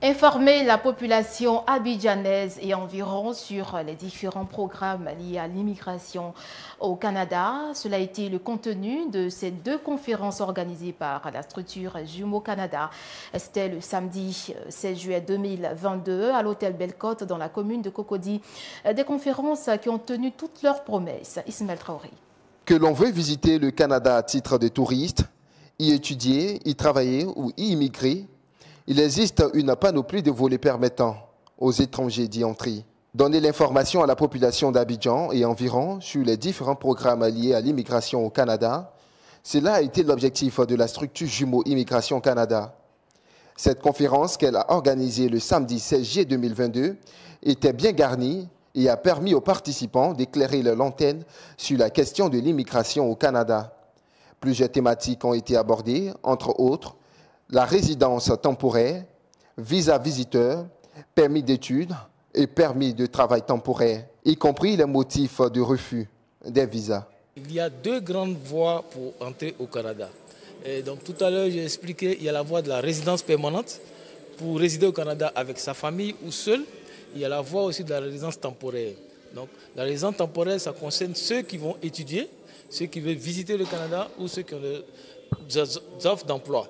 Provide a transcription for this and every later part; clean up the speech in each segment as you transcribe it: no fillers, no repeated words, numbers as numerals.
Informer la population abidjanaise et environ sur les différents programmes liés à l'immigration au Canada. Cela a été le contenu de ces deux conférences organisées par la structure Jumeaux Canada. C'était le samedi 16 juillet 2022 à l'hôtel Bellecote dans la commune de Cocody. Des conférences qui ont tenu toutes leurs promesses. Ismaël Traoré. Que l'on veut visiter le Canada à titre de touriste, y étudier, y travailler ou y immigrer, il existe une panoplie de volets permettant aux étrangers d'y entrer. Donner l'information à la population d'Abidjan et environ sur les différents programmes liés à l'immigration au Canada, cela a été l'objectif de la structure Jumeaux Immigration Canada. Cette conférence qu'elle a organisée le samedi 16 juillet 2022 était bien garnie et a permis aux participants d'éclairer leur lanterne sur la question de l'immigration au Canada. Plusieurs thématiques ont été abordées, entre autres la résidence temporaire, visa visiteur, permis d'études et permis de travail temporaire, y compris les motifs de refus des visas. Il y a deux grandes voies pour entrer au Canada. Et donc tout à l'heure, j'ai expliqué, il y a la voie de la résidence permanente pour résider au Canada avec sa famille ou seul. Il y a la voie aussi de la résidence temporaire. Donc la résidence temporaire, ça concerne ceux qui vont étudier, ceux qui veulent visiter le Canada ou ceux qui ont des offres d'emploi.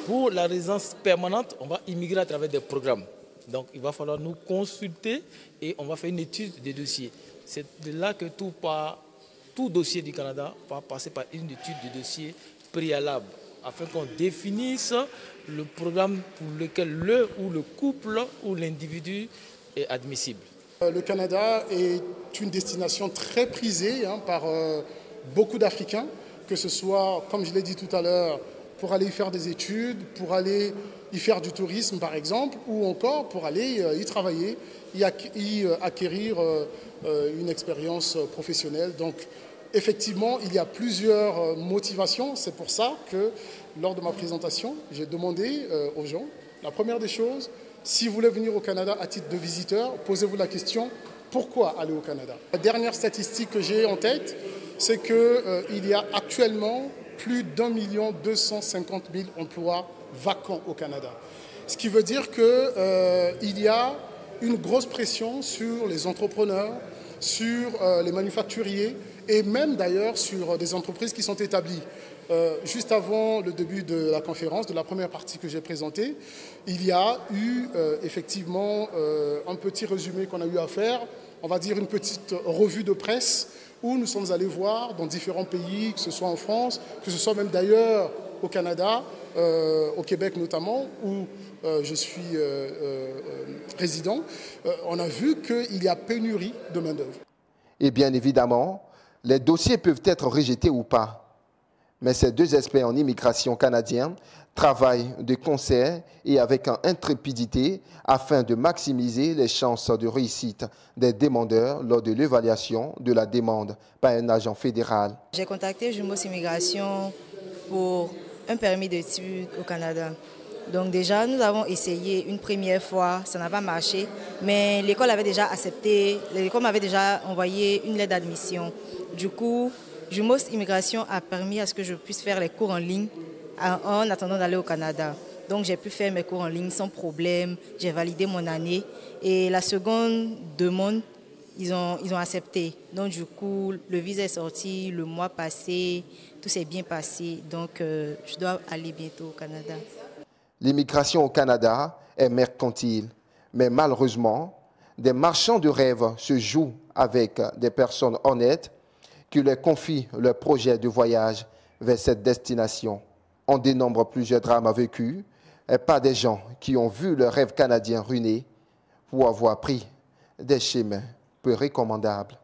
Pour la résidence permanente, on va immigrer à travers des programmes. Donc il va falloir nous consulter et on va faire une étude des dossiers. C'est de là que tout dossier du Canada va passer par une étude de dossier préalable afin qu'on définisse le programme pour lequel le ou le couple ou l'individu est admissible. Le Canada est une destination très prisée par beaucoup d'Africains, que ce soit, comme je l'ai dit tout à l'heure, pour aller y faire des études, pour aller y faire du tourisme par exemple, ou encore pour aller y travailler, y acquérir une expérience professionnelle. Donc effectivement, il y a plusieurs motivations. C'est pour ça que lors de ma présentation, j'ai demandé aux gens, la première des choses, si vous voulez venir au Canada à titre de visiteur, posez-vous la question, pourquoi aller au Canada? La dernière statistique que j'ai en tête, c'est qu'il y a actuellement plus d'1 250 000 emplois vacants au Canada. Ce qui veut dire qu'il y a une grosse pression sur les entrepreneurs, sur les manufacturiers et même d'ailleurs sur des entreprises qui sont établies. Juste avant le début de la conférence, de la première partie que j'ai présentée, il y a eu effectivement un petit résumé qu'on a eu à faire, on va dire une petite revue de presse où nous sommes allés voir dans différents pays, que ce soit en France, que ce soit même d'ailleurs au Canada, au Québec notamment, où je suis résident, on a vu qu'il y a pénurie de main-d'œuvre. Et bien évidemment, les dossiers peuvent être rejetés ou pas. Mais ces deux experts en immigration canadienne travaillent de concert et avec intrépidité afin de maximiser les chances de réussite des demandeurs lors de l'évaluation de la demande par un agent fédéral. J'ai contacté Jumeaux Immigration pour un permis d'études au Canada. Donc déjà, nous avons essayé une première fois, ça n'a pas marché, mais l'école avait déjà accepté, l'école m'avait déjà envoyé une lettre d'admission. Du coup, Jumeaux Immigration a permis à ce que je puisse faire les cours en ligne en attendant d'aller au Canada. Donc j'ai pu faire mes cours en ligne sans problème, j'ai validé mon année et la seconde demande, ils ont accepté. Donc du coup, le visa est sorti le mois passé, tout s'est bien passé, donc je dois aller bientôt au Canada. L'immigration au Canada est mercantile, mais malheureusement, des marchands de rêves se jouent avec des personnes honnêtes qui leur confient leur projet de voyage vers cette destination. On dénombre plusieurs drames vécus et pas des gens qui ont vu leur rêve canadien ruiné pour avoir pris des chemins peu recommandables.